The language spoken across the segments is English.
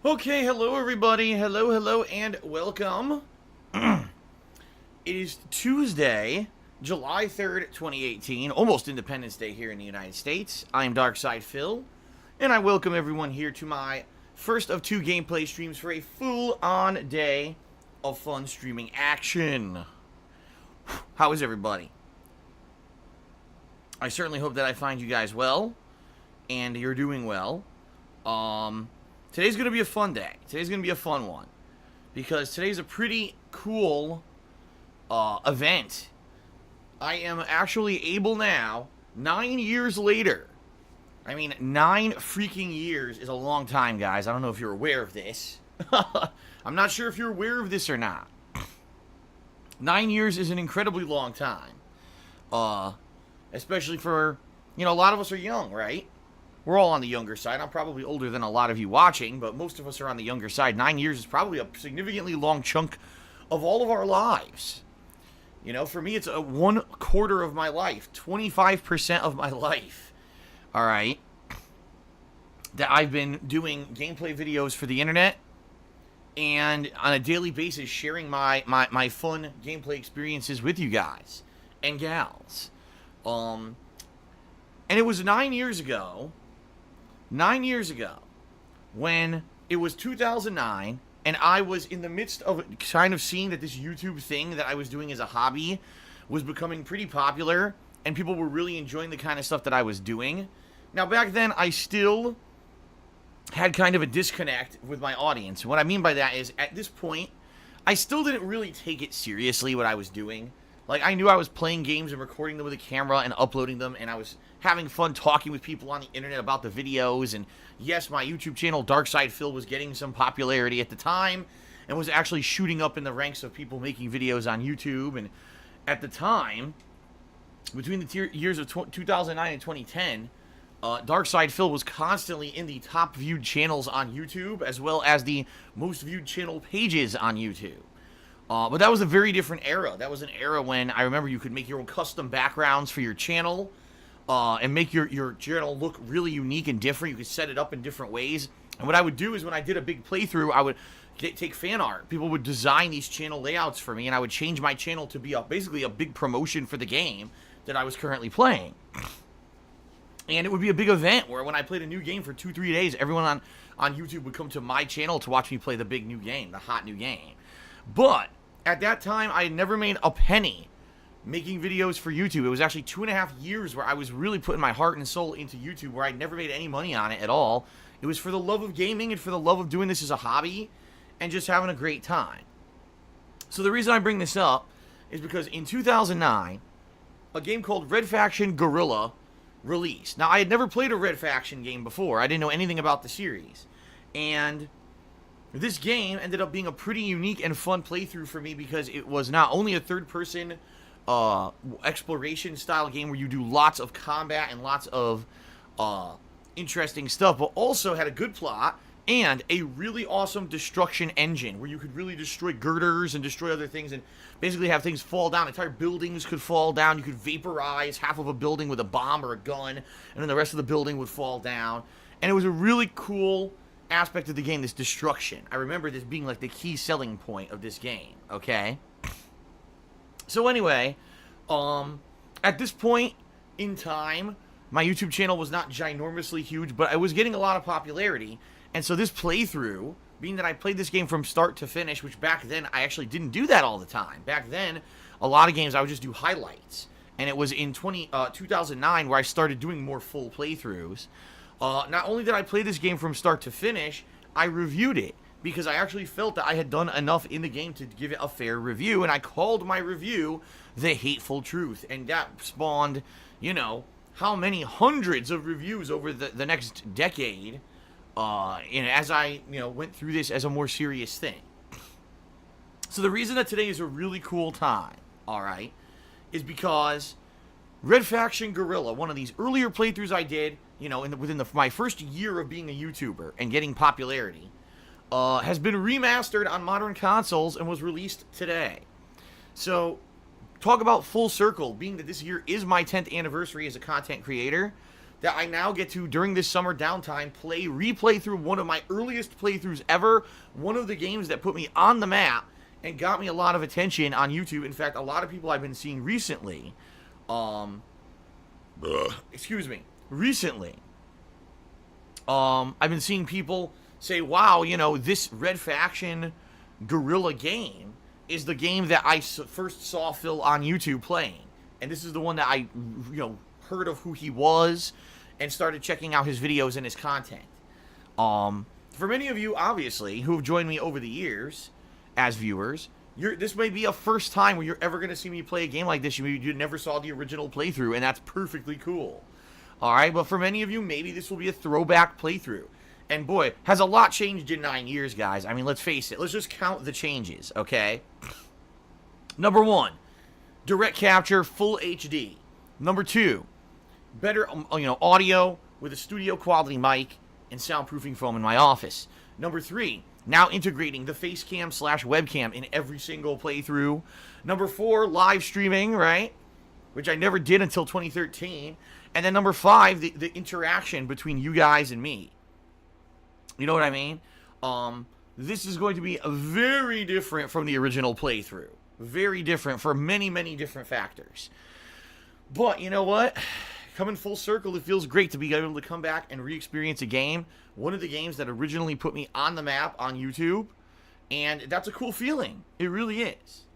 Okay, hello everybody. Hello, and welcome. It is Tuesday, July 3rd, 2018, almost Independence Day here in the United States. I am Darkside Phil, and I welcome everyone here to my first of two gameplay streams for a full-on day of fun streaming action. How is everybody? I certainly hope that I find you guys well, and you're doing well. Today's going to be a fun day. Today's going to be a fun one. Because today's a pretty cool event. I am actually able now, 9 years later. I mean, 9 freaking years is a long time, guys. I don't know if you're aware of this. I'm not sure if you're aware of this or not. 9 years is an incredibly long time. Especially for, a lot of us are young, right? We're all on the younger side. I'm probably older than a lot of you watching, but most of us are on the younger side. 9 years is probably a significantly long chunk of all of our lives. For me, it's a 1/4 of my life, 25% of my life. All right, that I've been doing gameplay videos for the internet, and on a daily basis, sharing my fun gameplay experiences with you guys and gals. And it was 9 years ago. 9 years ago, when it was 2009, and I was in the midst of kind of seeing that this YouTube thing that I was doing as a hobby was becoming pretty popular, and people were really enjoying the kind of stuff that I was doing. Now, back then, I still had kind of a disconnect with my audience. What I mean by that is, at this point, I still didn't really take it seriously what I was doing. Like, I knew I was playing games and recording them with a camera and uploading them, and I was having fun talking with people on the internet about the videos, and yes, my YouTube channel, Darkside Phil, was getting some popularity at the time, and was actually shooting up in the ranks of people making videos on YouTube, and at the time, between the years of 2009 and 2010, Darkside Phil was constantly in the top viewed channels on YouTube, as well as the most viewed channel pages on YouTube. But that was a very different era. That was an era when I remember you could make your own custom backgrounds for your channel, and make your channel look really unique and different. You could set it up in different ways. And what I would do is when I did a big playthrough, I would take fan art. People would design these channel layouts for me, and I would change my channel to be basically a big promotion for the game that I was currently playing. And it would be a big event where when I played a new game for 2-3 days, everyone on YouTube would come to my channel to watch me play the big new game, the hot new game. But at that time, I had never made a penny making videos for YouTube. It was actually 2.5 years where I was really putting my heart and soul into YouTube, where I'd never made any money on it at all. It was for the love of gaming and for the love of doing this as a hobby and just having a great time. So the reason I bring this up is because in 2009, a game called Red Faction Guerrilla released. Now, I had never played a Red Faction game before. I didn't know anything about the series. And this game ended up being a pretty unique and fun playthrough for me because it was not only a third-person exploration style game where you do lots of combat and lots of interesting stuff, but also had a good plot and a really awesome destruction engine where you could really destroy girders and destroy other things and basically have things fall down. Entire buildings could fall down. You could vaporize half of a building with a bomb or a gun, and then the rest of the building would fall down. And it was a really cool aspect of the game, this destruction. I remember this being like the key selling point of this game, okay? So anyway, at this point in time, my YouTube channel was not ginormously huge, but I was getting a lot of popularity. And so this playthrough, being that I played this game from start to finish, which back then I actually didn't do that all the time. Back then, a lot of games I would just do highlights. And it was in 2009 where I started doing more full playthroughs. Not only did I play this game from start to finish, I reviewed it because I actually felt that I had done enough in the game to give it a fair review, and I called my review The Hateful Truth, and that spawned, how many hundreds of reviews over the next decade, as I, went through this as a more serious thing. So the reason that today is a really cool time, alright, is because Red Faction Guerrilla, one of these earlier playthroughs I did, within my first year of being a YouTuber and getting popularity, has been remastered on modern consoles and was released today. So, talk about full circle, being that this year is my 10th anniversary as a content creator. that I now get to, during this summer downtime, replay through one of my earliest playthroughs ever, one of the games that put me on the map and got me a lot of attention on YouTube. In fact, a lot of people I've been seeing recently, I've been seeing people say, wow, you know, this Red Faction Guerrilla game is the game that I first saw Phil on YouTube playing. And this is the one that I, heard of who he was and started checking out his videos and his content. For many of you, obviously, who have joined me over the years as viewers, this may be a first time where you're ever going to see me play a game like this. You never saw the original playthrough, and that's perfectly cool. All right, but for many of you, maybe this will be a throwback playthrough. And boy, has a lot changed in 9 years, guys. I mean, let's face it. Let's just count the changes, okay? Number 1, direct capture, full HD. Number 2, better, audio with a studio quality mic and soundproofing foam in my office. Number 3, now integrating the face cam / webcam in every single playthrough. Number 4, live streaming, right? Which I never did until 2013. And then number 5, the interaction between you guys and me. You know what I mean? This is going to be very different from the original playthrough. Very different for many, many different factors. But you know what? Coming full circle, it feels great to be able to come back and re-experience a game. One of the games that originally put me on the map on YouTube. And that's a cool feeling. It really is.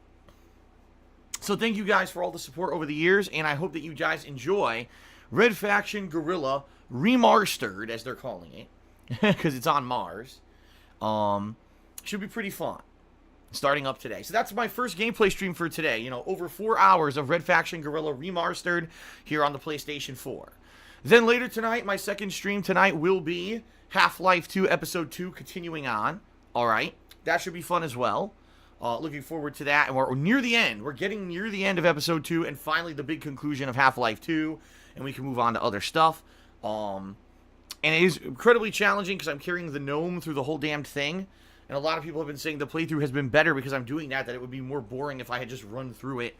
So thank you guys for all the support over the years. And I hope that you guys enjoy Red Faction Guerrilla Remastered, as they're calling it. Because it's on Mars. Should be pretty fun. Starting up today. So that's my first gameplay stream for today. Over 4 hours of Red Faction Guerrilla Remastered here on the PlayStation 4. Then later tonight, my second stream tonight will be Half-Life 2 Episode 2 continuing on. Alright. That should be fun as well. Looking forward to that. And we're near the end. We're getting near the end of Episode 2 and finally the big conclusion of Half-Life 2. And we can move on to other stuff. And it is incredibly challenging because I'm carrying the gnome through the whole damned thing. And a lot of people have been saying the playthrough has been better because I'm doing that it would be more boring if I had just run through it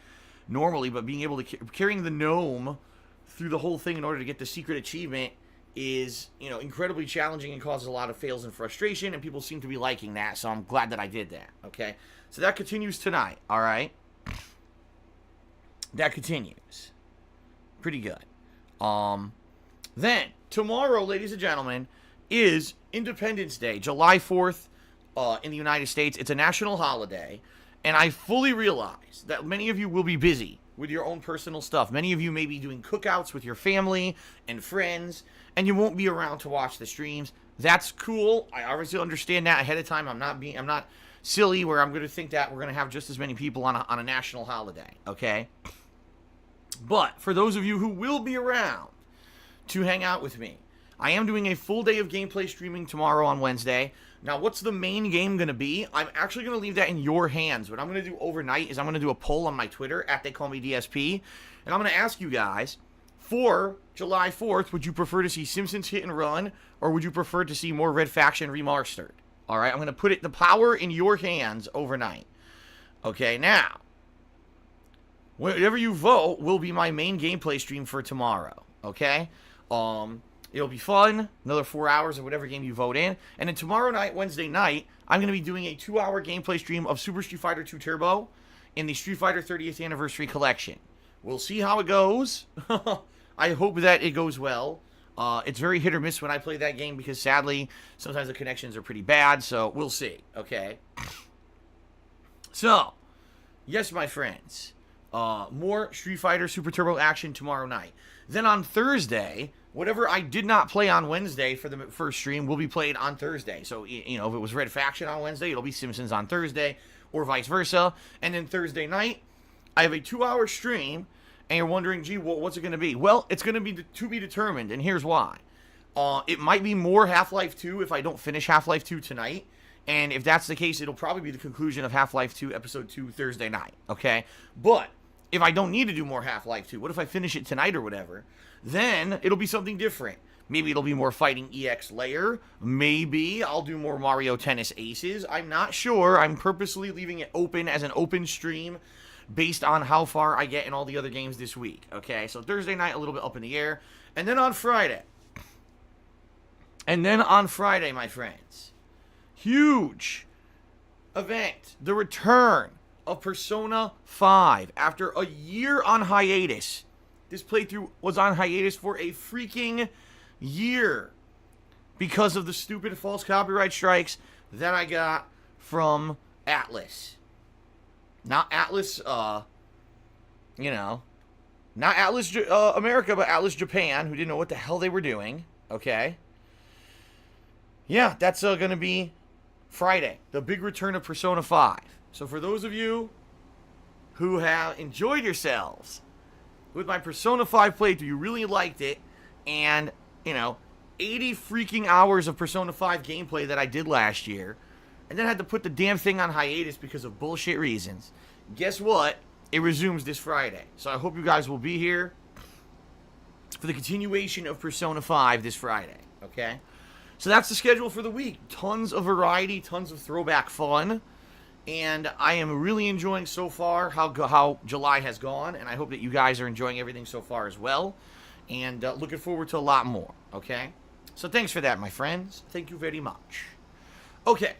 normally. But being able to carrying the gnome through the whole thing in order to get the secret achievement is, incredibly challenging and causes a lot of fails and frustration. And people seem to be liking that. So I'm glad that I did that. Okay. So that continues tonight. All right. That continues. Pretty good. Then, tomorrow, ladies and gentlemen, is Independence Day, July 4th in the United States. It's a national holiday, and I fully realize that many of you will be busy with your own personal stuff. Many of you may be doing cookouts with your family and friends, and you won't be around to watch the streams. That's cool. I obviously understand that ahead of time. I'm not silly where I'm going to think that we're going to have just as many people on a national holiday, okay? But for those of you who will be around to hang out with me, I am doing a full day of gameplay streaming tomorrow on Wednesday. Now, what's the main game going to be? I'm actually going to leave that in your hands. What I'm going to do overnight is I'm going to do a poll on my Twitter, @TheyCallMeDSP, and I'm going to ask you guys, for July 4th, would you prefer to see Simpsons Hit and Run, or would you prefer to see more Red Faction Remastered? All right, I'm going to put the power in your hands overnight. Okay, now, whatever you vote will be my main gameplay stream for tomorrow, okay? It'll be fun, another 4 hours of whatever game you vote in. And then tomorrow night, Wednesday night, I'm going to be doing a 2-hour gameplay stream of Super Street Fighter 2 Turbo in the Street Fighter 30th Anniversary Collection. We'll see how it goes. I hope that it goes well. It's very hit or miss when I play that game because, sadly, sometimes the connections are pretty bad, so we'll see, okay? So, yes, my friends, more Street Fighter Super Turbo action tomorrow night. Then on Thursday, whatever I did not play on Wednesday for the first stream will be played on Thursday. So, if it was Red Faction on Wednesday, it'll be Simpsons on Thursday, or vice versa. And then Thursday night, I have a 2-hour stream, and you're wondering, gee, what's it going to be? Well, it's going to be determined, and here's why. It might be more Half-Life 2 if I don't finish Half-Life 2 tonight. And if that's the case, it'll probably be the conclusion of Half-Life 2 Episode 2 Thursday night, okay? But if I don't need to do more Half-Life 2, what if I finish it tonight or whatever? Then it'll be something different. Maybe it'll be more Fighting EX Layer. Maybe I'll do more Mario Tennis Aces. I'm not sure. I'm purposely leaving it open as an open stream based on how far I get in all the other games this week. Okay, so Thursday night, a little bit up in the air. And then on Friday. My friends, huge event. The return of Persona 5 after a year on hiatus. This playthrough was on hiatus for a freaking year because of the stupid false copyright strikes that I got from Atlas. Not Atlas, not Atlas America, but Atlas Japan, who didn't know what the hell they were doing. Okay. Yeah, that's going to be Friday, the big return of Persona 5. So for those of you who have enjoyed yourselves with my Persona 5 playthrough, you really liked it, and, 80 freaking hours of Persona 5 gameplay that I did last year, and then had to put the damn thing on hiatus because of bullshit reasons. Guess what? It resumes this Friday. So I hope you guys will be here for the continuation of Persona 5 this Friday, okay? So that's the schedule for the week. Tons of variety, tons of throwback fun. And I am really enjoying so far how July has gone. And I hope that you guys are enjoying everything so far as well. And looking forward to a lot more, okay? So thanks for that, my friends. Thank you very much. Okay,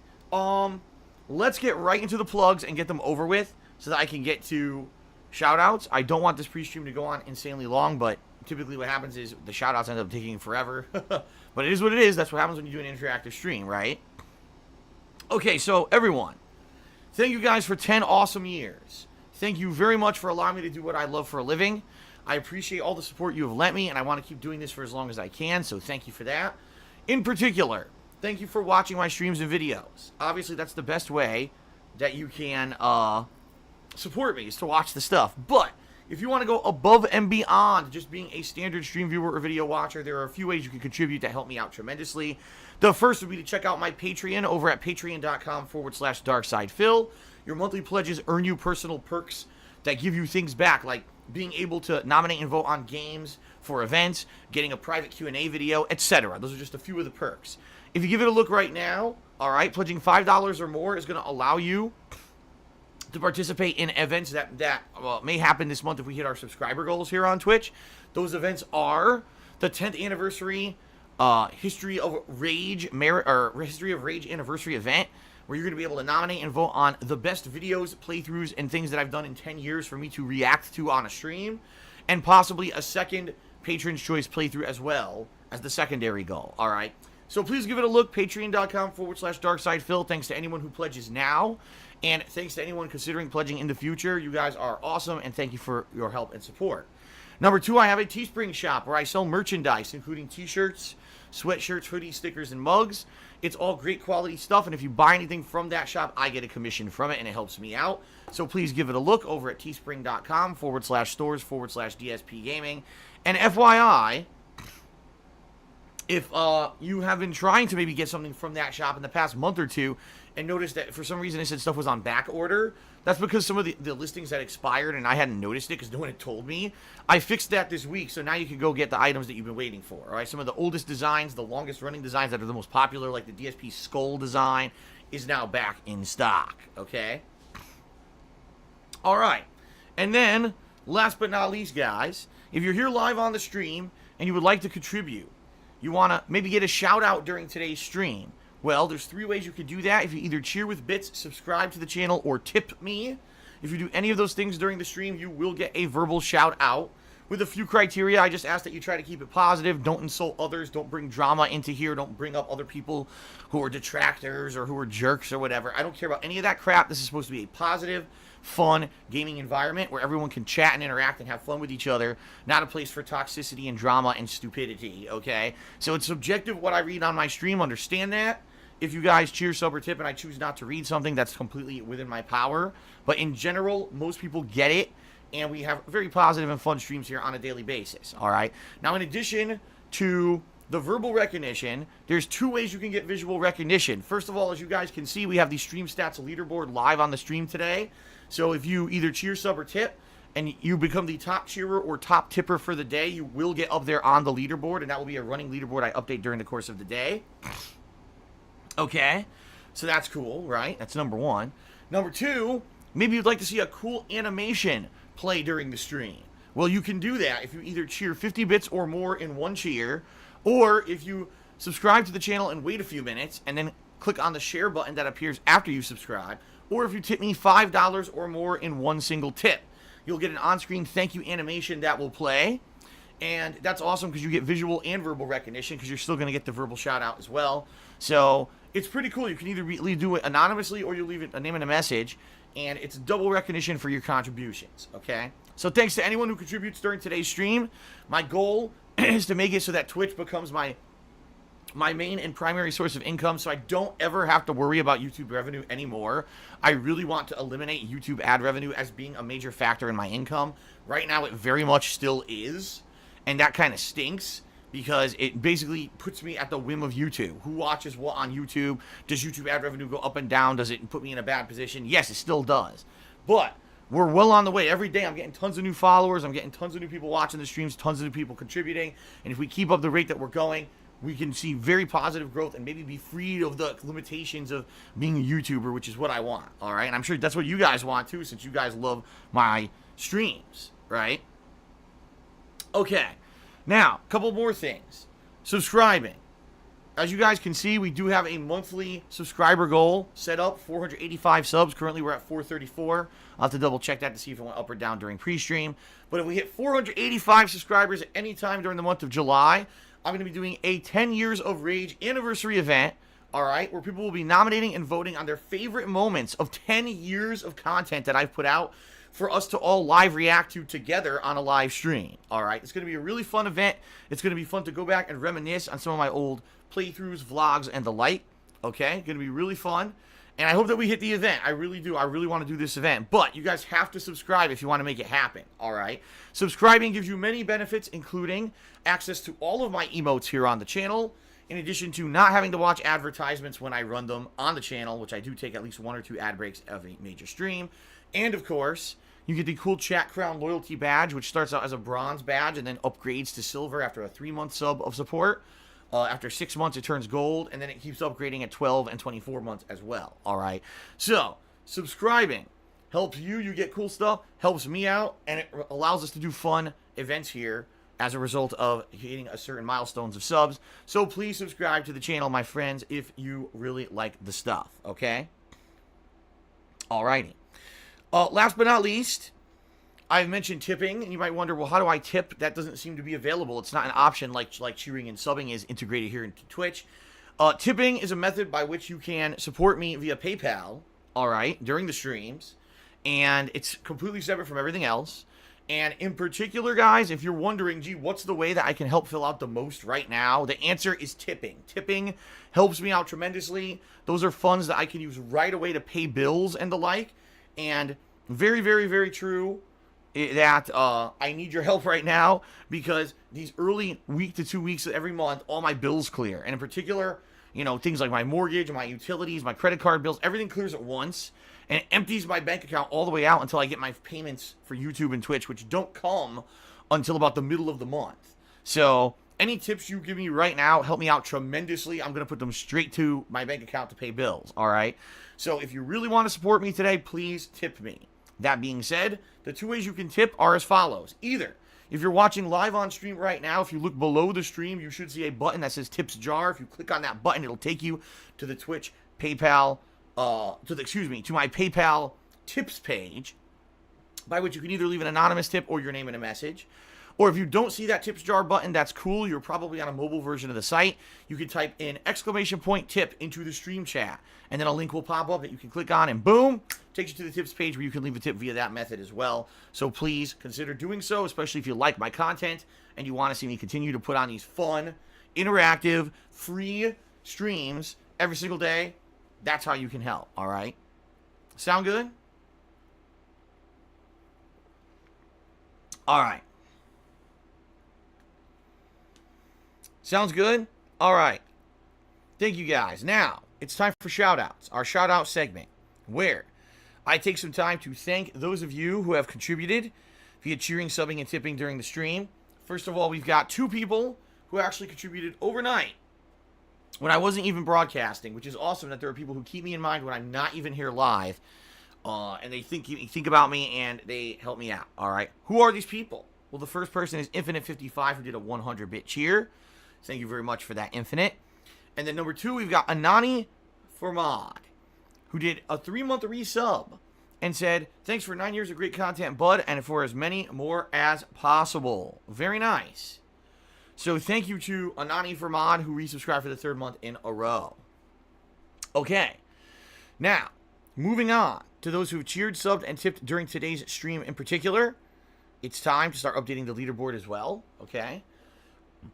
let's get right into the plugs and get them over with so that I can get to shoutouts. I don't want this pre-stream to go on insanely long, but typically what happens is the shoutouts end up taking forever. But it is what it is. That's what happens when you do an interactive stream, right? Okay, so everyone, thank you guys for 10 awesome years. Thank you very much for allowing me to do what I love for a living. I appreciate all the support you have lent me, and I want to keep doing this for as long as I can, so thank you for that. In particular, thank you for watching my streams and videos. Obviously, that's the best way that you can support me, is to watch the stuff. But if you want to go above and beyond just being a standard stream viewer or video watcher, there are a few ways you can contribute to help me out tremendously. The first would be to check out my Patreon over at patreon.com/darksidephil. Your monthly pledges earn you personal perks that give you things back, like being able to nominate and vote on games for events, getting a private Q&A video, etc. Those are just a few of the perks. If you give it a look right now, all right, pledging $5 or more is going to allow you to participate in events that may happen this month if we hit our subscriber goals here on Twitch. Those events are the 10th anniversary History of Rage anniversary event, where you're going to be able to nominate and vote on the best videos, playthroughs, and things that I've done in 10 years for me to react to on a stream, and possibly a second Patron's Choice playthrough as well as the secondary goal, all right? So please give it a look, patreon.com/darksidephil. Thanks to anyone who pledges now, and thanks to anyone considering pledging in the future. You guys are awesome, and thank you for your help and support. Number 2, I have a Teespring shop where I sell merchandise, including t-shirts, sweatshirts, hoodies, stickers, and mugs. It's all great quality stuff, and if you buy anything from that shop, I get a commission from it, and it helps me out. So please give it a look over at teespring.com/stores/DSPGaming. And FYI, if you have been trying to maybe get something from that shop in the past month or two and noticed that for some reason it said stuff was on back order, that's because some of the listings had expired and I hadn't noticed it because no one had told me. I fixed that this week, so now you can go get the items that you've been waiting for. All right, some of the oldest designs, the longest running designs that are the most popular, like the DSP Skull design, is now back in stock, okay? All right, and then, last but not least, guys, if you're here live on the stream and you would like to contribute, you want to maybe get a shout out during today's stream, well, there's 3 ways you could do that. If you either cheer with bits, subscribe to the channel, or tip me. If you do any of those things during the stream, you will get a verbal shout out. With a few criteria, I just ask that you try to keep it positive. Don't insult others. Don't bring drama into here. Don't bring up other people who are detractors or who are jerks or whatever. I don't care about any of that crap. This is supposed to be a positive, fun gaming environment where everyone can chat and interact and have fun with each other. Not a place for toxicity and drama and stupidity, okay? So it's subjective what I read on my stream. Understand that. If you guys cheer, sub, or tip and I choose not to read something, that's completely within my power. But in general, most people get it. And we have very positive and fun streams here on a daily basis, all right? Now, in addition to the verbal recognition, there's 2 ways you can get visual recognition. First of all, as you guys can see, we have the Stream Stats leaderboard live on the stream today. So if you either cheer, sub, or tip, and you become the top cheerer or top tipper for the day, you will get up there on the leaderboard, and that will be a running leaderboard I update during the course of the day. Okay, so that's cool, right? That's number 1. Number 2, Maybe you'd like to see a cool animation play during the stream. Well, you can do that if you either cheer 50 bits or more in one cheer, or if you subscribe to the channel and wait a few minutes and then click on the share button that appears after you subscribe, or if you tip me $5 or more in one single tip. You'll get an on-screen thank you animation that will play, and that's awesome because you get visual and verbal recognition because you're still going to get the verbal shout out as well. So it's pretty cool. You can either do it anonymously or you leave a name and a message, and it's double recognition for your contributions, okay? So thanks to anyone who contributes during today's stream. My goal is to make it so that Twitch becomes my main and primary source of income, so I don't ever have to worry about YouTube revenue anymore. I really want to eliminate YouTube ad revenue as being a major factor in my income. Right now, it very much still is, and that kind of stinks because it basically puts me at the whim of YouTube. Who watches what on YouTube? Does YouTube ad revenue go up and down? Does it put me in a bad position? Yes, it still does. But we're well on the way. Every day I'm getting tons of new followers. I'm getting tons of new people watching the streams, tons of new people contributing. And if we keep up the rate that we're going, we can see very positive growth and maybe be freed of the limitations of being a YouTuber, which is what I want, all right? And I'm sure that's what you guys want, too, since you guys love my streams, right? Okay. Now, a couple more things. Subscribing. As you guys can see, we do have a monthly subscriber goal set up, 485 subs. Currently, we're at 434. I'll have to double check that to see if it went up or down during pre-stream. But if we hit 485 subscribers at any time during the month of July, I'm going to be doing a 10 Years of Rage anniversary event, all right, where people will be nominating and voting on their favorite moments of 10 years of content that I've put out for us to all live react to together on a live stream, all right? It's going to be a really fun event. It's going to be fun to go back and reminisce on some of my old playthroughs, vlogs, and the like, okay? Going to be really fun, and I hope that we hit the event. I really do. I really want to do this event, but you guys have to subscribe if you want to make it happen, all right? Subscribing gives you many benefits, including access to all of my emotes here on the channel, in addition to not having to watch advertisements when I run them on the channel, which I do take at least 1 or 2 ad breaks every major stream, and of course, you get the cool Chat Crown loyalty badge, which starts out as a bronze badge and then upgrades to silver after a 3-month sub of support. After 6 months, it turns gold, and then it keeps upgrading at 12 and 24 months as well, all right? So, subscribing helps you get cool stuff, helps me out, and it allows us to do fun events here as a result of hitting a certain milestones of subs. So please subscribe to the channel, my friends, if you really like the stuff, okay? Alrighty. Last but not least, I've mentioned tipping, and you might wonder, well, how do I tip? That doesn't seem to be available. It's not an option like cheering and subbing is integrated here into Twitch. Tipping is a method by which you can support me via PayPal, all right, during the streams, and it's completely separate from everything else. And in particular, guys, if you're wondering, gee, what's the way that I can help fill out the most right now? The answer is tipping. Tipping helps me out tremendously. Those are funds that I can use right away to pay bills and the like. And very, very, very true that I need your help right now because these early week to 2 weeks of every month, all my bills clear. And in particular, you know, things like my mortgage, my utilities, my credit card bills, everything clears at once. And it empties my bank account all the way out until I get my payments for YouTube and Twitch, which don't come until about the middle of the month. So any tips you give me right now help me out tremendously. I'm going to put them straight to my bank account to pay bills, all right? So if you really want to support me today, please tip me. That being said, the 2 ways you can tip are as follows. Either, if you're watching live on stream right now, if you look below the stream, you should see a button that says Tips Jar. If you click on that button, it'll take you to the Twitch, PayPal, to my PayPal tips page, by which you can either leave an anonymous tip or your name in a message. Or if you don't see that tips jar button, that's cool. You're probably on a mobile version of the site. You can type in !tip into the stream chat, and then a link will pop up that you can click on, and boom, takes you to the tips page where you can leave a tip via that method as well. So please consider doing so, especially if you like my content and you want to see me continue to put on these fun, interactive, free streams every single day. That's how you can help, all right? Sound good? All right. Sounds good? All right. Thank you, guys. Now, it's time for shout-outs, our shout-out segment, where I take some time to thank those of you who have contributed via cheering, subbing, and tipping during the stream. First of all, we've got 2 people who actually contributed overnight when I wasn't even broadcasting, which is awesome that there are people who keep me in mind when I'm not even here live. And they think about me, and they help me out, all right? Who are these people? Well, the first person is Infinite55, who did a 100-bit cheer. Thank you very much for that, Infinite. And then number 2, we've got Anani Formad, who did a 3-month resub and said, thanks for 9 years of great content, bud, and for as many more as possible. Very nice. So thank you to Anani Formad, who resubscribed for the 3rd month in a row. Okay. Now, moving on to those who've cheered, subbed, and tipped during today's stream in particular, it's time to start updating the leaderboard as well, okay?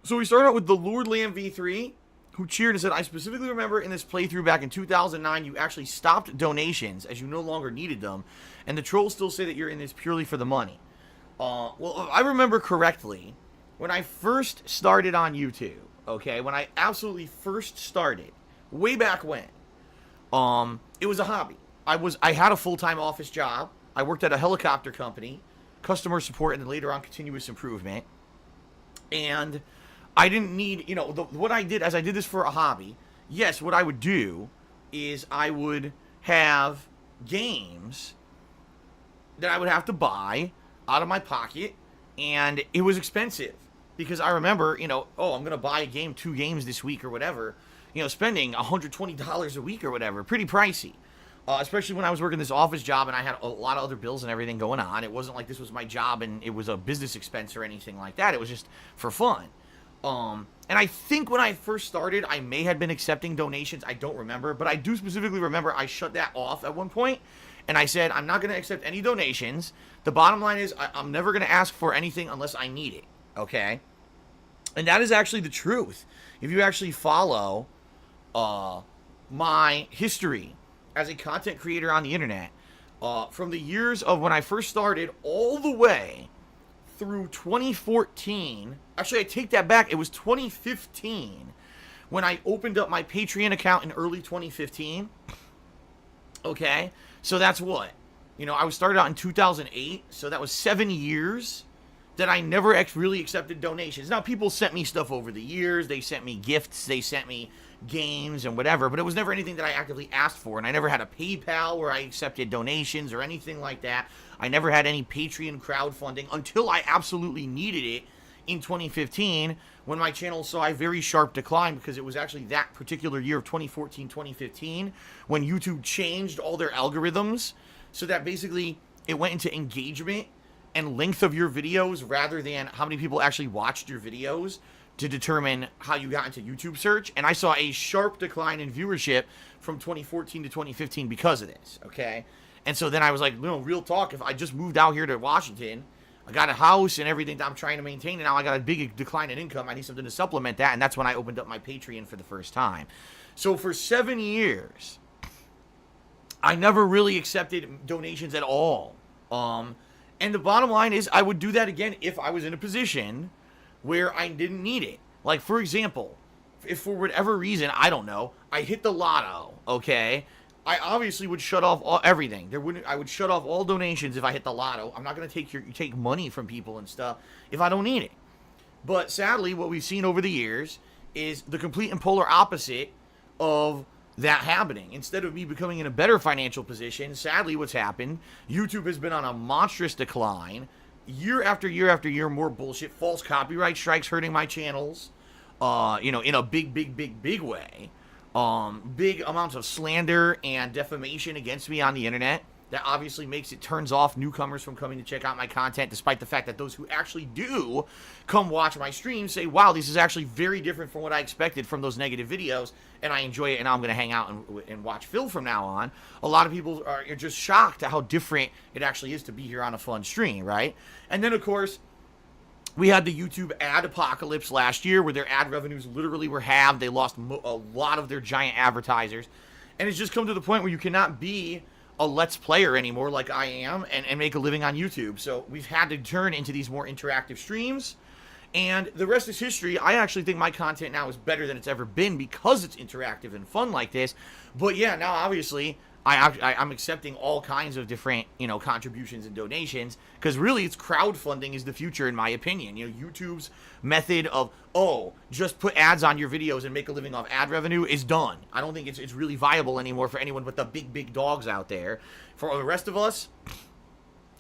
So we start out with the Lord Lamb V3, who cheered and said, I specifically remember in this playthrough back in 2009, you actually stopped donations as you no longer needed them, and the trolls still say that you're in this purely for the money. Well, if I remember correctly, when I first started on YouTube, okay, when I absolutely first started, way back when, it was a hobby. I had a full-time office job. I worked at a helicopter company, customer support, and then later on continuous improvement. And I didn't need, what I did, as I did this for a hobby, yes, what I would do is I would have games that I would have to buy out of my pocket, and it was expensive. Because I remember, I'm going to buy a game, 2 games this week or whatever, spending $120 a week or whatever, pretty pricey. Especially when I was working this office job and I had a lot of other bills and everything going on. It wasn't like this was my job and it was a business expense or anything like that. It was just for fun. And I think when I first started, I may have been accepting donations. I don't remember. But I do specifically remember I shut that off at one point. And I said, I'm not going to accept any donations. The bottom line is I'm never going to ask for anything unless I need it. Okay? And that is actually the truth. If you actually follow my history as a content creator on the internet, from the years of when I first started all the way through 2014, actually I take that back, it was 2015 when I opened up my Patreon account in early 2015. Okay, so that's what, I was started out in 2008, so that was 7 years that I never really accepted donations. Now, people sent me stuff over the years. They sent me gifts. They sent me games and whatever, but it was never anything that I actively asked for, and I never had a PayPal where I accepted donations or anything like that. I never had any Patreon crowdfunding until I absolutely needed it in 2015 when my channel saw a very sharp decline, because it was actually that particular year of 2014, 2015 when YouTube changed all their algorithms so that basically it went into engagement and length of your videos rather than how many people actually watched your videos to determine how you got into YouTube search. And I saw a sharp decline in viewership from 2014 to 2015 because of this, okay? And so then I was like, real talk, if I just moved out here to Washington, I got a house and everything that I'm trying to maintain, and now I got a big decline in income, I need something to supplement that, and that's when I opened up my Patreon for the first time. So for 7 years, I never really accepted donations at all. And the bottom line is I would do that again if I was in a position where I didn't need it. Like, for example, if for whatever reason, I don't know, I hit the lotto, okay? I obviously would shut off everything. I would shut off all donations if I hit the lotto. I'm not going to take money from people and stuff if I don't need it. But sadly, what we've seen over the years is the complete and polar opposite of that happening. Instead of me becoming in a better financial position, sadly what's happened, YouTube has been on a monstrous decline. Year after year after year, more bullshit, false copyright strikes hurting my channels, in a big way. Big amounts of slander and defamation against me on the internet. That obviously turns off newcomers from coming to check out my content, despite the fact that those who actually do come watch my streams say, wow, this is actually very different from what I expected from those negative videos, and I enjoy it, and now I'm going to hang out and watch Phil from now on. A lot of people are just shocked at how different it actually is to be here on a fun stream, right? And then, of course, we had the YouTube ad apocalypse last year where their ad revenues literally were halved. They lost a lot of their giant advertisers. And it's just come to the point where you cannot be a Let's Player anymore like I am and make a living on YouTube. So we've had to turn into these more interactive streams. And the rest is history. I actually think my content now is better than it's ever been because it's interactive and fun like this. But yeah, now obviously I'm accepting all kinds of different, contributions and donations, because really it's crowdfunding is the future, in my opinion. YouTube's method of, just put ads on your videos and make a living off ad revenue is done. I don't think it's really viable anymore for anyone but the big dogs out there. For the rest of us,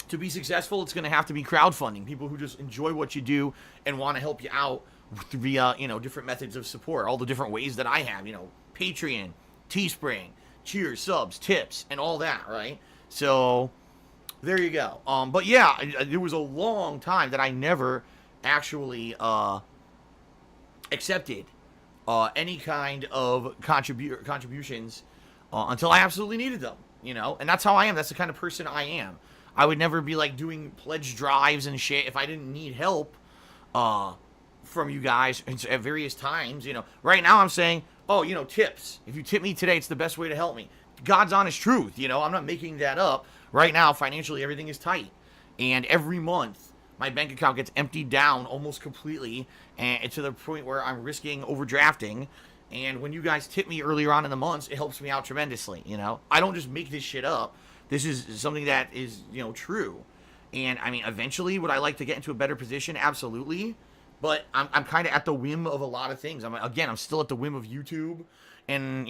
to be successful, it's going to have to be crowdfunding. People who just enjoy what you do and want to help you out via, different methods of support. All the different ways that I have, Patreon, Teespring, cheers, subs, tips, and all that, right? So, there you go. But yeah, there was a long time that I never actually accepted any kind of contributions until I absolutely needed them, And that's how I am. That's the kind of person I am. I would never be like doing pledge drives and shit if I didn't need help from you guys at various times. Right now I'm saying, tips. If you tip me today, it's the best way to help me. God's honest truth. I'm not making that up. Right now, financially, everything is tight. And every month, my bank account gets emptied down almost completely, and to the point where I'm risking overdrafting. And when you guys tip me earlier on in the months, it helps me out tremendously. I don't just make this shit up. This is something that is, true. And, I mean, eventually, would I like to get into a better position? Absolutely. But I'm kind of at the whim of a lot of things. I'm still at the whim of YouTube and,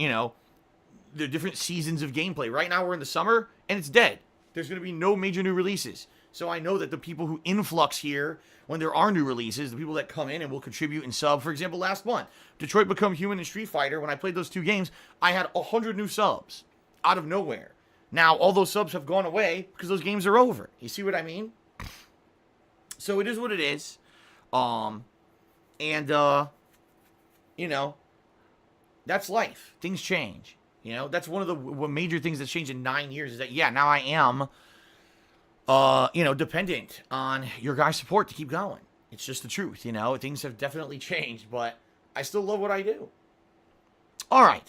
the different seasons of gameplay. Right now, we're in the summer, and it's dead. There's going to be no major new releases. So I know that the people who influx here when there are new releases, the people that come in and will contribute and sub, for example, last month, Detroit Become Human and Street Fighter, when I played those 2 games, I had 100 new subs out of nowhere. Now, all those subs have gone away because those games are over. You see what I mean? So it is what it is. That's life. Things change. That's one of the major things that's changed in 9 years is that, now I am, dependent on your guys' support to keep going. It's just the truth, Things have definitely changed, but I still love what I do. All right.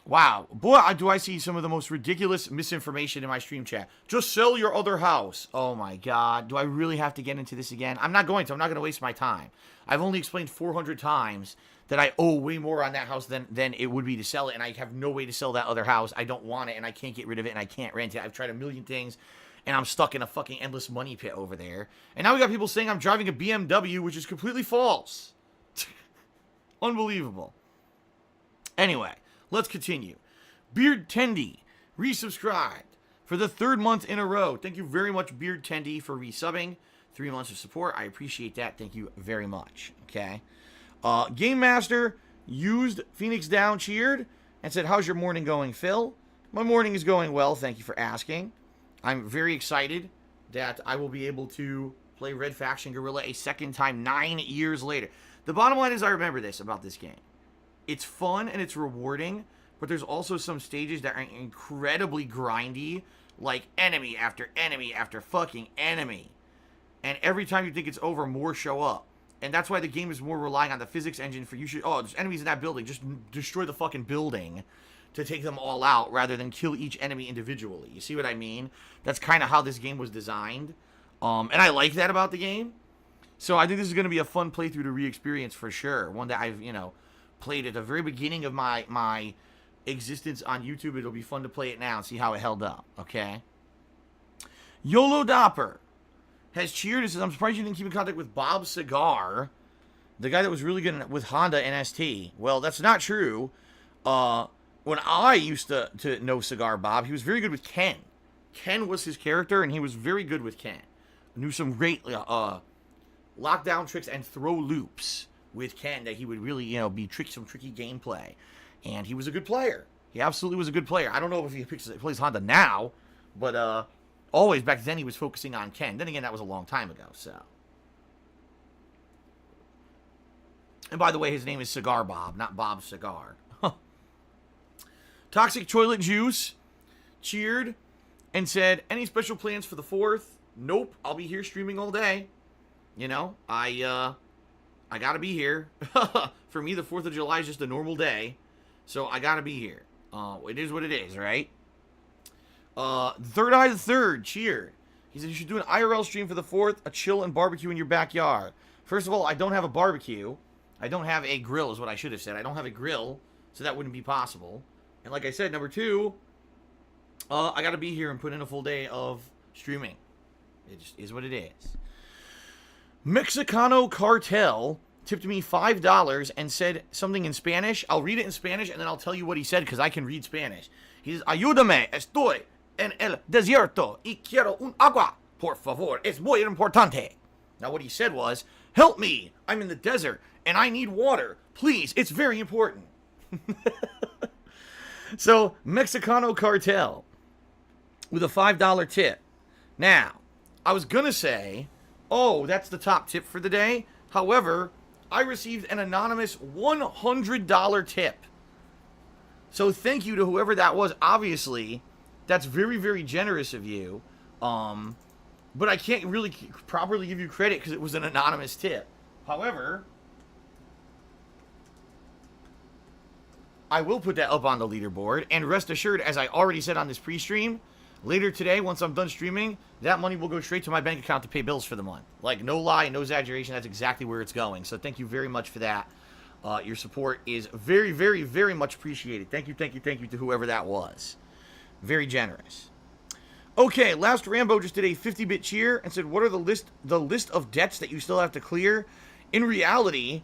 Wow. Boy, do I see some of the most ridiculous misinformation in my stream chat. Just sell your other house. Oh, my God. Do I really have to get into this again? I'm not going to. I'm not going to waste my time. I've only explained 400 times that I owe way more on that house than it would be to sell it, and I have no way to sell that other house. I don't want it, and I can't get rid of it, and I can't rent it. I've tried a million things, and I'm stuck in a fucking endless money pit over there. And now we got people saying I'm driving a BMW, which is completely false. Unbelievable. Anyway. Let's continue. Beard Tendy resubscribed for the 3rd month in a row. Thank you very much, Beard Tendy, for resubbing. 3 months of support. I appreciate that. Thank you very much. Okay. Game Master used Phoenix Down, cheered, and said, "How's your morning going, Phil?" My morning is going well. Thank you for asking. I'm very excited that I will be able to play Red Faction Guerrilla a second time 9 years later. The bottom line is I remember this about this game. It's fun and it's rewarding, but there's also some stages that are incredibly grindy, like enemy after fucking enemy. And every time you think it's over, more show up. And that's why the game is more relying on the physics engine for there's enemies in that building, just destroy the fucking building to take them all out rather than kill each enemy individually. You see what I mean? That's kind of how this game was designed. And I like that about the game. So I think this is going to be a fun playthrough to re-experience for sure. One that I've, played at the very beginning of my existence on YouTube. It'll be fun to play it now and see how it held up, okay? YOLO Dopper has cheered and says, "I'm surprised you didn't keep in contact with Bob Cigar, the guy that was really good with Honda and ST." Well, that's not true. When I used to know Cigar Bob, he was very good with Ken. Ken was his character, and he was very good with Ken. Knew some great lockdown tricks and throw loops with Ken that he would really, be some tricky gameplay. And he was a good player. He absolutely was a good player. I don't know if he plays Honda now, but always back then he was focusing on Ken. Then again, that was a long time ago, so. And by the way, his name is Cigar Bob, not Bob Cigar. Toxic Toilet Juice cheered and said, "Any special plans for the 4th? Nope, I'll be here streaming all day. I gotta be here. For me, the 4th of July is just a normal day. So I gotta be here. It is what it is, right? Third Eye the Third cheered. He said, "You should do an IRL stream for the 4th, a chill and barbecue in your backyard." First of all, I don't have a barbecue. I don't have a grill is what I should have said. I don't have a grill, so that wouldn't be possible. And like I said, number 2, I got to be here and put in a full day of streaming. It just is what it is. Mexicano Cartel tipped me $5 and said something in Spanish. I'll read it in Spanish and then I'll tell you what he said because I can read Spanish. He says, Ayúdame, estoy en el desierto y quiero un agua. Por favor, es muy importante. Now what he said was, help me, I'm in the desert and I need water. Please, it's very important. So, Mexicano Cartel with a $5 tip. Now, I was going to say, oh, that's the top tip for the day. However, I received an anonymous $100 tip. So thank you to whoever that was. Obviously, that's very, very generous of you. But I can't really properly give you credit because it was an anonymous tip. However, I will put that up on the leaderboard. And rest assured, as I already said on this pre-stream, later today, once I'm done streaming, that money will go straight to my bank account to pay bills for the month. Like, no lie, no exaggeration, that's exactly where it's going. So thank you very much for that. Your support is very, very, very much appreciated. Thank you, thank you, thank you to whoever that was. Very generous. Okay, Last Rambo just did a 50-bit cheer and said, what are the list of debts that you still have to clear? In reality,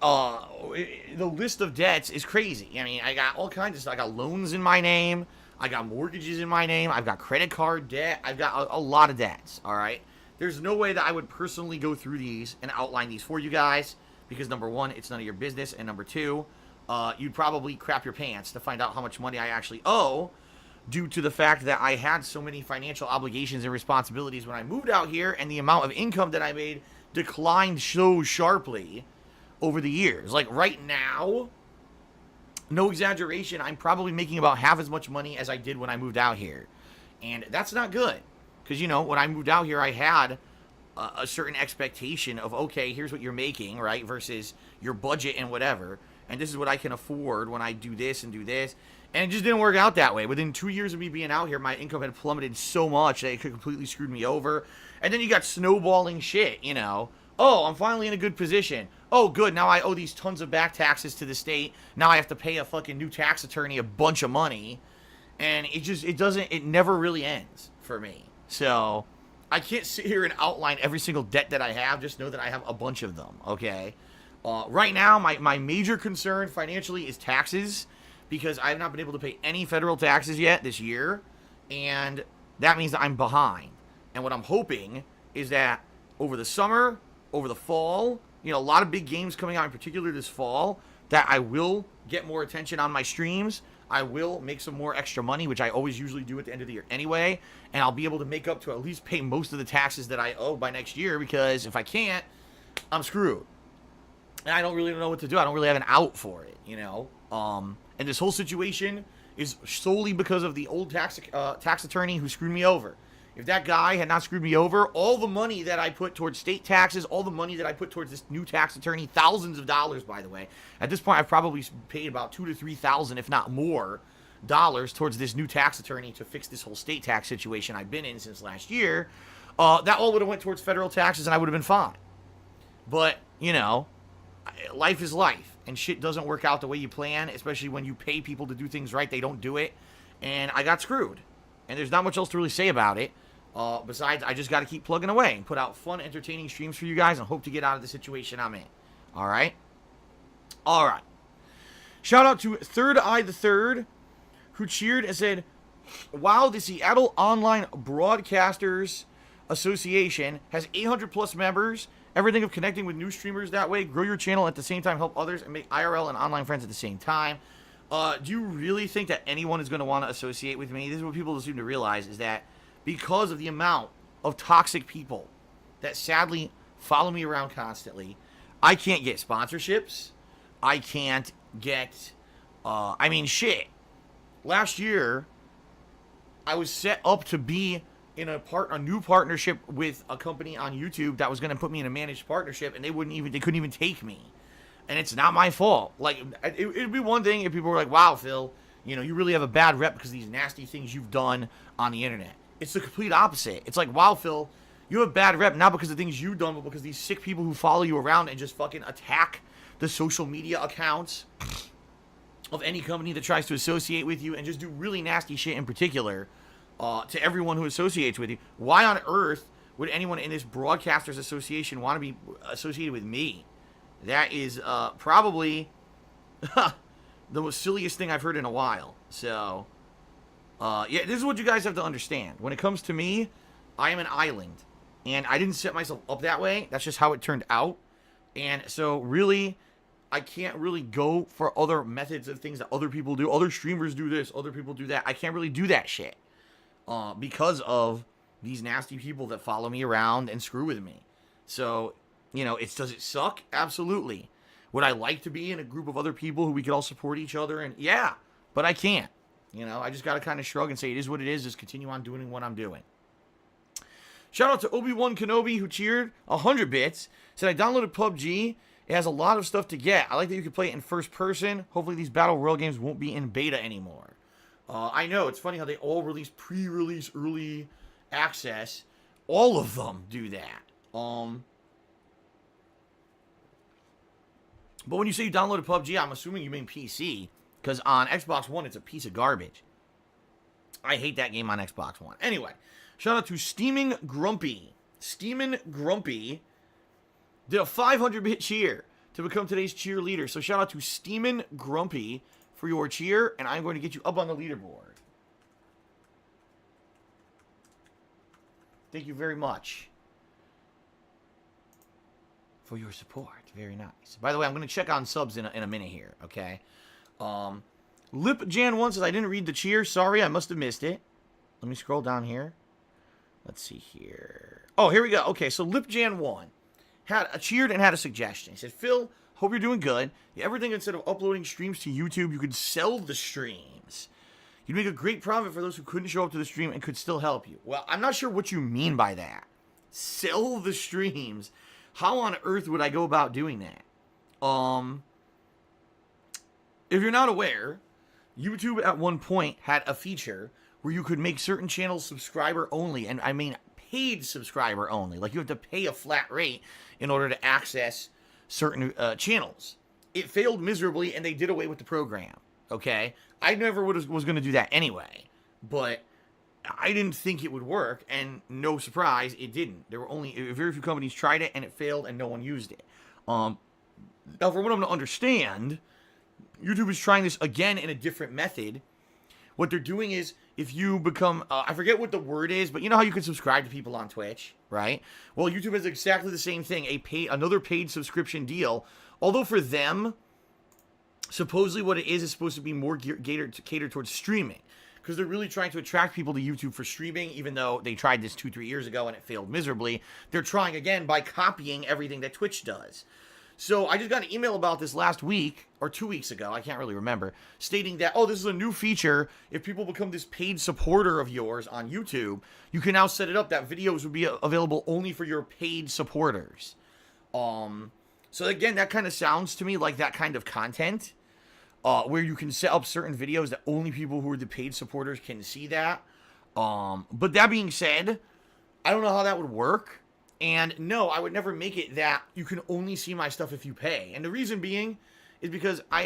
the list of debts is crazy. I mean, I got all kinds of stuff. I got loans in my name. I got mortgages in my name. I've got credit card debt. I've got a lot of debts, all right? There's no way that I would personally go through these and outline these for you guys because, number 1, it's none of your business, and number 2, you'd probably crap your pants to find out how much money I actually owe due to the fact that I had so many financial obligations and responsibilities when I moved out here, and the amount of income that I made declined so sharply over the years. Like, right now, no exaggeration, I'm probably making about half as much money as I did when I moved out here. And that's not good. Because, you know, when I moved out here, I had a certain expectation of, okay, here's what you're making, right? Versus your budget and whatever. And this is what I can afford when I do this and do this. And it just didn't work out that way. Within 2 years of me being out here, my income had plummeted so much that it completely screwed me over. And then you got snowballing shit, you know. Oh, I'm finally in a good position. Oh, good, now I owe these tons of back taxes to the state. Now I have to pay a fucking new tax attorney a bunch of money. And it never really ends for me. So, I can't sit here and outline every single debt that I have. Just know that I have a bunch of them, okay? Right now, my major concern financially is taxes. Because I have not been able to pay any federal taxes yet this year. And that means that I'm behind. And what I'm hoping is that over the summer, over the fall, you know, a lot of big games coming out in particular this fall, that I will get more attention on my streams. I will make some more extra money, which I always usually do at the end of the year anyway. And I'll be able to make up to at least pay most of the taxes that I owe by next year. Because if I can't, I'm screwed. And I don't really know what to do. I don't really have an out for it, you know. And this whole situation is solely because of the old tax attorney who screwed me over. If that guy had not screwed me over, all the money that I put towards state taxes, all the money that I put towards this new tax attorney, thousands of dollars, by the way. At this point, I've probably paid about $2,000 to $3,000, if not more, dollars towards this new tax attorney to fix this whole state tax situation I've been in since last year. That all would have went towards federal taxes, and I would have been fine. But, you know, life is life. And shit doesn't work out the way you plan, especially when you pay people to do things right. They don't do it. And I got screwed. And there's not much else to really say about it. Besides, I just got to keep plugging away and put out fun, entertaining streams for you guys and hope to get out of the situation I'm in. All right? All right. Shout out to Third Eye the Third, who cheered and said, wow, the Seattle Online Broadcasters Association has 800 plus members. Everything of connecting with new streamers that way, grow your channel at the same time, help others, and make IRL and online friends at the same time. Do you really think that anyone is going to want to associate with me? This is what people seem to realize, is that because of the amount of toxic people that sadly follow me around constantly, I can't get sponsorships. I can't get, I mean, shit. Last year, I was set up to be in a new partnership with a company on YouTube that was going to put me in a managed partnership, and they couldn't even take me. And it's not my fault. Like, it'd be one thing if people were like, wow, Phil, you know, you really have a bad rep because of these nasty things you've done on the internet. It's the complete opposite. It's like, wow, Phil, you have a bad rep, not because of things you've done, but because these sick people who follow you around and just fucking attack the social media accounts of any company that tries to associate with you and just do really nasty shit in particular to everyone who associates with you. Why on earth would anyone in this Broadcasters Association want to be associated with me? That is probably the most silliest thing I've heard in a while. So, yeah, this is what you guys have to understand. When it comes to me, I am an island. And I didn't set myself up that way. That's just how it turned out. And so, really, I can't really go for other methods of things that other people do. Other streamers do this, other people do that. I can't really do that shit because of these nasty people that follow me around and screw with me. So, you know, does it suck? Absolutely. Would I like to be in a group of other people who we could all support each other? And yeah, but I can't. You know, I just got to kind of shrug and say it is what it is. Just continue on doing what I'm doing. Shout out to Obi-Wan Kenobi who cheered 100 bits. Said, I downloaded PUBG. It has a lot of stuff to get. I like that you can play it in first person. Hopefully these Battle Royale games won't be in beta anymore. I know, it's funny how they all release pre-release early access. All of them do that. But when you say you downloaded PUBG, I'm assuming you mean PC. Because on Xbox One, it's a piece of garbage. I hate that game on Xbox One. Anyway, shout out to Steaming Grumpy. Steamin' Grumpy did a 500-bit cheer to become today's cheerleader. So shout out to Steamin' Grumpy for your cheer, and I'm going to get you up on the leaderboard. Thank you very much for your support. Very nice. By the way, I'm going to check on subs in a minute here, okay? LipJan1 says, I didn't read the cheer. Sorry, I must have missed it. Let me scroll down here. Let's see here. Oh, here we go. Okay, so LipJan1 had cheered and had a suggestion. He said, Phil, hope you're doing good. You ever think instead of uploading streams to YouTube, you could sell the streams? You'd make a great profit for those who couldn't show up to the stream and could still help you. Well, I'm not sure what you mean by that. Sell the streams? How on earth would I go about doing that? If you're not aware, YouTube at one point had a feature where you could make certain channels subscriber only, and I mean paid subscriber only. Like you have to pay a flat rate in order to access certain channels. It failed miserably, and they did away with the program. Okay, I never was going to do that anyway, but I didn't think it would work, and no surprise, it didn't. There were only very few companies tried it, and it failed, and no one used it. Now, from what I'm to understand, YouTube is trying this again in a different method. What they're doing is, if you become, I forget what the word is, but you know how you can subscribe to people on Twitch, right? Well, YouTube has exactly the same thing, another paid subscription deal. Although for them, supposedly what it is supposed to be more catered towards streaming. Because they're really trying to attract people to YouTube for streaming, even though they tried this 2-3 years ago and it failed miserably. They're trying again by copying everything that Twitch does. So I just got an email about this last week, or 2 weeks ago, I can't really remember, stating that, oh, this is a new feature. If people become this paid supporter of yours on YouTube, you can now set it up that videos would be available only for your paid supporters. So again, that kind of sounds to me like that kind of content, where you can set up certain videos that only people who are the paid supporters can see that. But that being said, I don't know how that would work. And no, I would never make it that you can only see my stuff if you pay. And the reason being is because I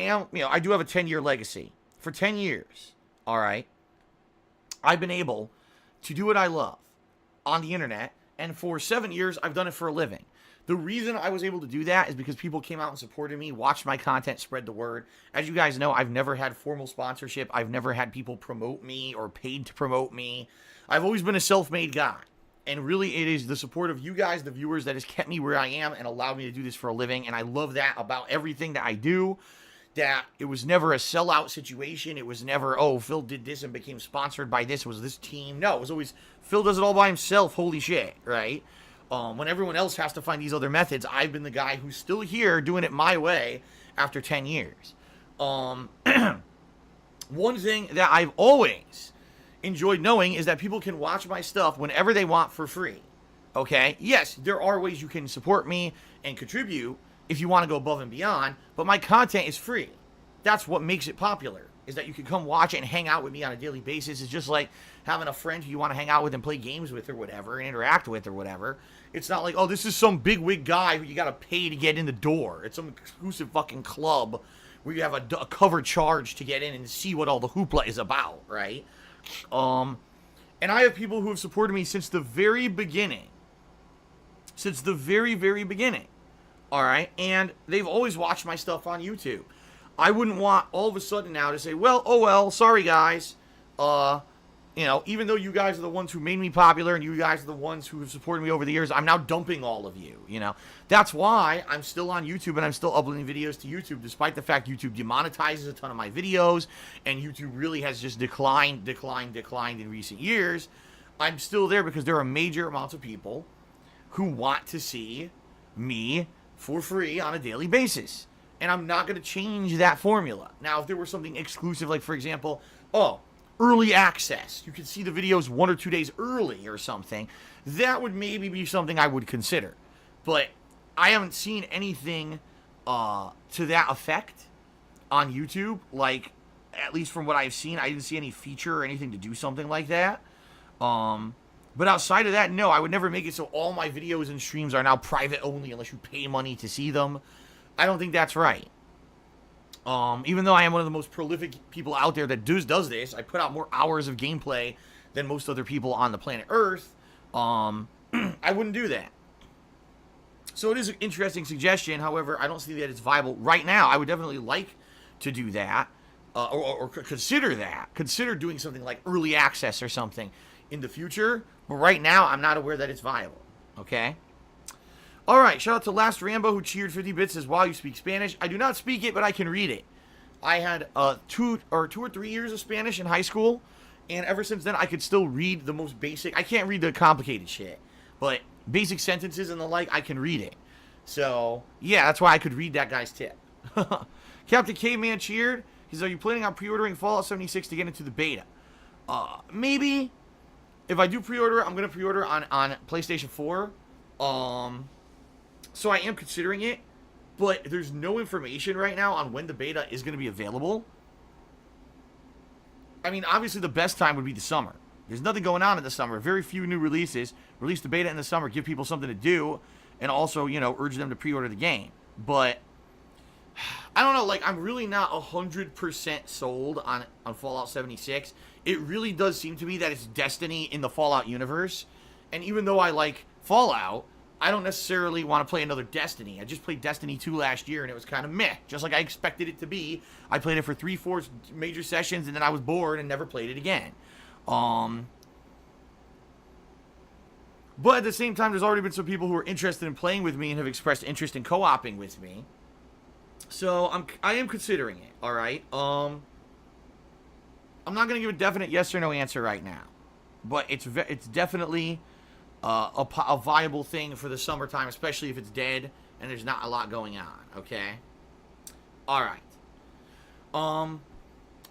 do have a 10-year legacy. For 10 years, all right, I've been able to do what I love on the internet. And for 7 years, I've done it for a living. The reason I was able to do that is because people came out and supported me, watched my content, spread the word. As you guys know, I've never had formal sponsorship. I've never had people promote me or paid to promote me. I've always been a self-made guy. And really, it is the support of you guys, the viewers, that has kept me where I am and allowed me to do this for a living. And I love that about everything that I do, that it was never a sellout situation. It was never, oh, Phil did this and became sponsored by this. It was this team. No, it was always, Phil does it all by himself. Holy shit, right? When everyone else has to find these other methods, I've been the guy who's still here doing it my way after 10 years. One thing that I've always enjoyed knowing is that people can watch my stuff whenever they want for free. Okay? Yes, there are ways you can support me and contribute if you want to go above and beyond, but my content is free. That's what makes it popular, is that you can come watch it and hang out with me on a daily basis. It's just like having a friend who you want to hang out with and play games with or whatever and interact with or whatever. It's not like, oh, this is some big wig guy who you got to pay to get in the door. It's some exclusive fucking club where you have a cover charge to get in and see what all the hoopla is about, right? And I have people who have supported me since the very beginning. Since the very, very beginning. All right? And they've always watched my stuff on YouTube. I wouldn't want all of a sudden now to say, well, oh well, sorry guys. You know, even though you guys are the ones who made me popular and you guys are the ones who have supported me over the years, I'm now dumping all of you, you know. That's why I'm still on YouTube and I'm still uploading videos to YouTube, despite the fact YouTube demonetizes a ton of my videos and YouTube really has just declined in recent years. I'm still there because there are major amounts of people who want to see me for free on a daily basis. And I'm not going to change that formula. Now, if there were something exclusive, like, for example, early access, you could see the videos 1 or 2 days early or something, that would maybe be something I would consider. But I haven't seen anything to that effect on YouTube. Like, at least from what I've seen, I didn't see any feature or anything to do something like that. But outside of that, no, I would never make it so all my videos and streams are now private only unless you pay money to see them. I don't think that's right. Even though I am one of the most prolific people out there that does this, I put out more hours of gameplay than most other people on the planet Earth. I wouldn't do that. So it is an interesting suggestion. However, I don't see that it's viable right now. I would definitely like to do that, or consider that. Consider doing something like early access or something in the future. But right now, I'm not aware that it's viable. Okay? Alright, shout out to Last Rambo who cheered 50 bits, says, wow, you speak Spanish. I do not speak it, but I can read it. I had 2 or 3 years of Spanish in high school, and ever since then I could still read the most basic. I can't read the complicated shit, but basic sentences and the like, I can read it. So, yeah, that's why I could read that guy's tip. Captain Caveman cheered. He says, are you planning on pre-ordering Fallout 76 to get into the beta? Maybe. If I do pre-order, I'm going to pre-order on PlayStation 4. So I am considering it, but there's no information right now on when the beta is going to be available. I mean, obviously the best time would be the summer. There's nothing going on in the summer. Very few new releases. Release the beta in the summer, give people something to do, and also, you know, urge them to pre-order the game. But I don't know, like, I'm really not 100% sold on Fallout 76. It really does seem to me that it's Destiny in the Fallout universe. And even though I like Fallout, I don't necessarily want to play another Destiny. I just played Destiny 2 last year, and it was kind of meh, just like I expected it to be. I played it for 3-4 major sessions, and then I was bored and never played it again. But at the same time, there's already been some people who are interested in playing with me and have expressed interest in co-oping with me. So I am considering it, all right? I'm not going to give a definite yes or no answer right now. But it's definitely a viable thing for the summertime, especially if it's dead and there's not a lot going on, okay? All right.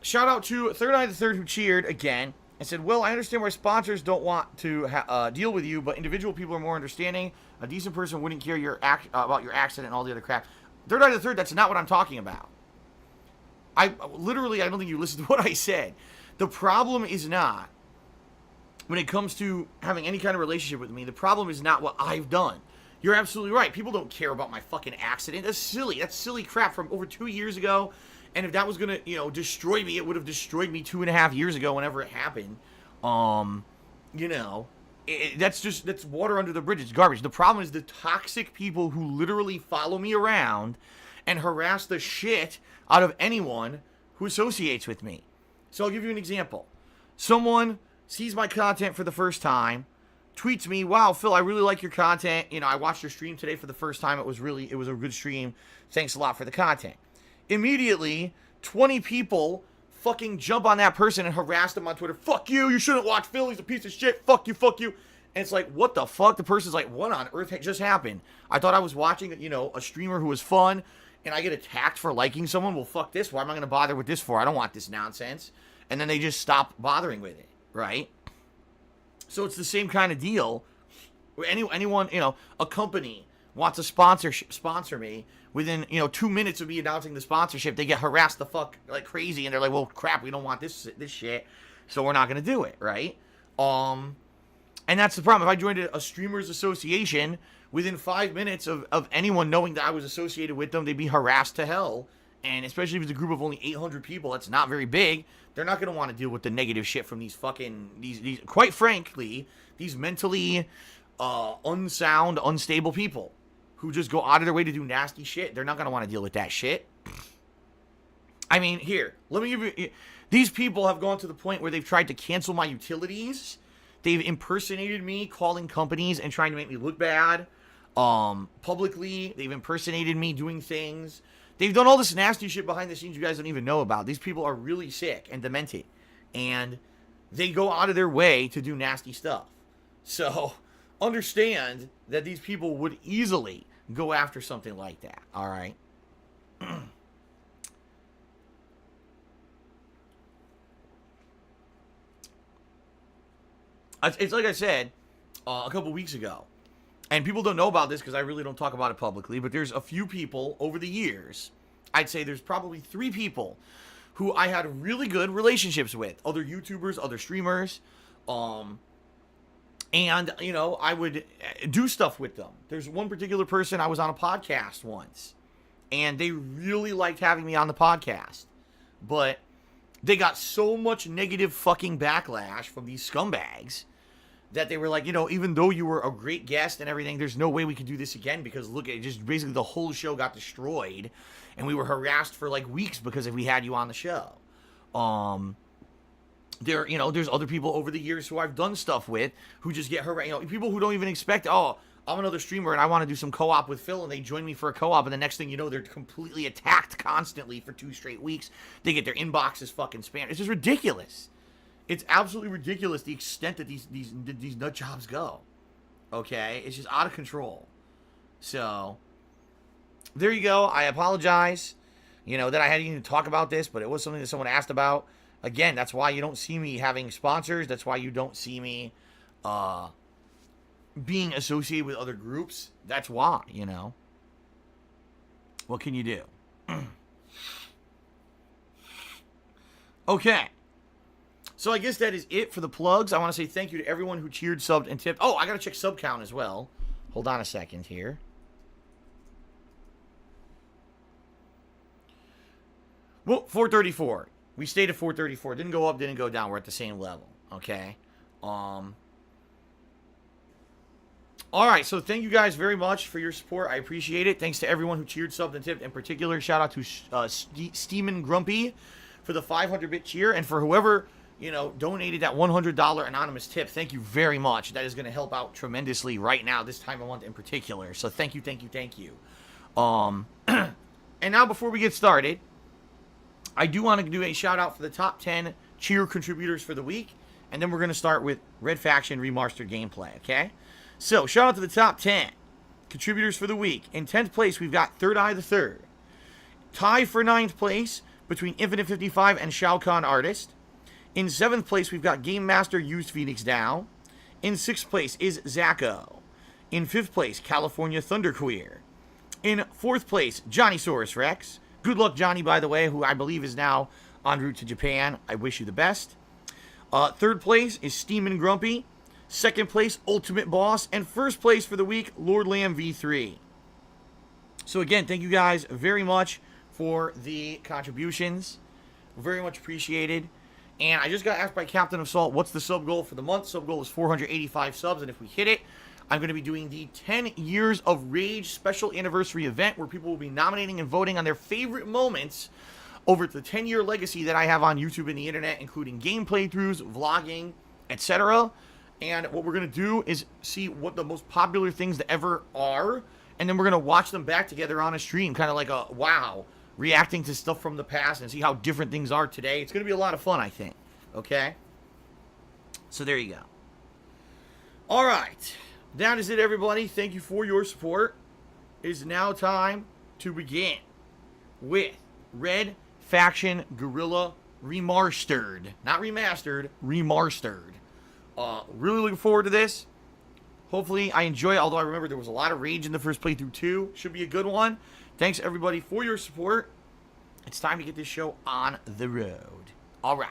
Shout out to Third Eye the Third who cheered again and said, well, I understand why sponsors don't want to deal with you, but individual people are more understanding. A decent person wouldn't care about your accident and all the other crap. Third Eye the Third, that's not what I'm talking about. I don't think you listened to what I said. The problem is not, when it comes to having any kind of relationship with me, the problem is not what I've done. You're absolutely right. People don't care about my fucking accident. That's silly. That's silly crap from over 2 years ago. And if that was going to, destroy me, it would have destroyed me 2.5 years ago whenever it happened. That's water under the bridge. It's garbage. The problem is the toxic people who literally follow me around and harass the shit out of anyone who associates with me. So I'll give you an example. Someone sees my content for the first time, tweets me, wow, Phil, I really like your content. I watched your stream today for the first time. It was a good stream. Thanks a lot for the content. Immediately, 20 people fucking jump on that person and harass them on Twitter. Fuck you, you shouldn't watch Phil, he's a piece of shit. Fuck you, fuck you. And it's like, what the fuck? The person's like, what on earth just happened? I thought I was watching, a streamer who was fun, and I get attacked for liking someone. Well, fuck this. Why am I going to bother with this for? I don't want this nonsense. And then they just stop bothering with it, right? So it's the same kind of deal. Where anyone, a company wants to sponsor me. Within, 2 minutes of me announcing the sponsorship, they get harassed the fuck like crazy, and they're like, well, crap, we don't want this shit, so we're not going to do it, right? And that's the problem. If I joined a streamers association, within 5 minutes of anyone knowing that I was associated with them, they'd be harassed to hell, And especially if it's a group of only 800 people, that's not very big. They're not going to want to deal with the negative shit from these fucking, these quite frankly, these mentally unsound, unstable people who just go out of their way to do nasty shit. They're not going to want to deal with that shit. I mean, here, let me give you, these people have gone to the point where they've tried to cancel my utilities. They've impersonated me, calling companies and trying to make me look bad publicly. They've impersonated me doing things. They've done all this nasty shit behind the scenes you guys don't even know about. These people are really sick and demented. And they go out of their way to do nasty stuff. So, understand that these people would easily go after something like that. Alright? It's like I said a couple weeks ago. And people don't know about this because I really don't talk about it publicly, but there's a few people over the years, I'd say there's probably 3 people who I had really good relationships with. Other YouTubers, other streamers, and, you know, I would do stuff with them. There's one particular person, I was on a podcast once, and they really liked having me on the podcast. But they got so much negative fucking backlash from these scumbags that they were like, you know, even though you were a great guest and everything, there's no way we could do this again because look, it just basically the whole show got destroyed and we were harassed for like weeks because if we had you on the show. There, you know, there's other people over the years who I've done stuff with who just get harassed, you know, people who don't even expect, oh, I'm another streamer and I want to do some co-op with Phil, and they join me for a co-op, and the next thing you know, they're completely attacked constantly for 2 straight weeks. They get their inboxes fucking spammed. It's just ridiculous. It's absolutely ridiculous the extent that these nut jobs go. Okay? It's just out of control. So, there you go. I apologize, you know, that I had to even talk about this, but it was something that someone asked about. Again, that's why you don't see me having sponsors. That's why you don't see me being associated with other groups. That's why, you know. What can you do? Okay. So I guess that is it for the plugs. I want to say thank you to everyone who cheered, subbed, and tipped. Oh, I got to check sub count as well. Hold on a second here. Well, 434. We stayed at 434. Didn't go up, didn't go down. We're at the same level. Okay. Alright, so thank you guys very much for your support. I appreciate it. Thanks to everyone who cheered, subbed, and tipped. In particular, shout out to Steamin' Grumpy for the 500-bit cheer. And for whoever, you know, donated that $100 anonymous tip, thank you very much. That is going to help out tremendously right now, this time of month in particular. So thank you, thank you, thank you. And now before we get started, I do want to do a shout out for the top 10 cheer contributors for the week. And then we're going to start with Red Faction Remastered gameplay, okay? So, shout out to the top 10 contributors for the week. In 10th place, we've got Third Eye the Third. Tie for 9th place between Infinite 55 and Shao Kahn Artist. In 7th place, we've got Game Master Used Phoenix Down. In 6th place is Zacko. In 5th place, California Thunderqueer. In 4th place, Johnny Saurus Rex. Good luck, Johnny, by the way, who I believe is now en route to Japan. I wish you the best. 3rd place is Steamin' Grumpy. 2nd place, Ultimate Boss. And 1st place for the week, Lord Lamb V3. So again, thank you guys very much for the contributions. Very much appreciated. And I just got asked by Captain of Salt, what's the sub goal for the month? Sub goal is 485 subs, and if we hit it, I'm going to be doing the 10 Years of Rage special anniversary event where people will be nominating and voting on their favorite moments over the 10-year legacy that I have on YouTube and the internet, including game playthroughs, vlogging, etc. And what we're going to do is see what the most popular things that ever are, and then we're going to watch them back together on a stream, kind of like a wow, reacting to stuff from the past and see how different things are today. It's going to be a lot of fun, I think. Okay? So there you go. All right. That is it, everybody. Thank you for your support. It is now time to begin with Red Faction Guerrilla Remastered. Not remastered, remastered. Really looking forward to this. Hopefully I enjoy it, although I remember there was a lot of rage in the first playthrough too. Should be a good one. Thanks everybody for your support. It's time to get this show on the road. Alright.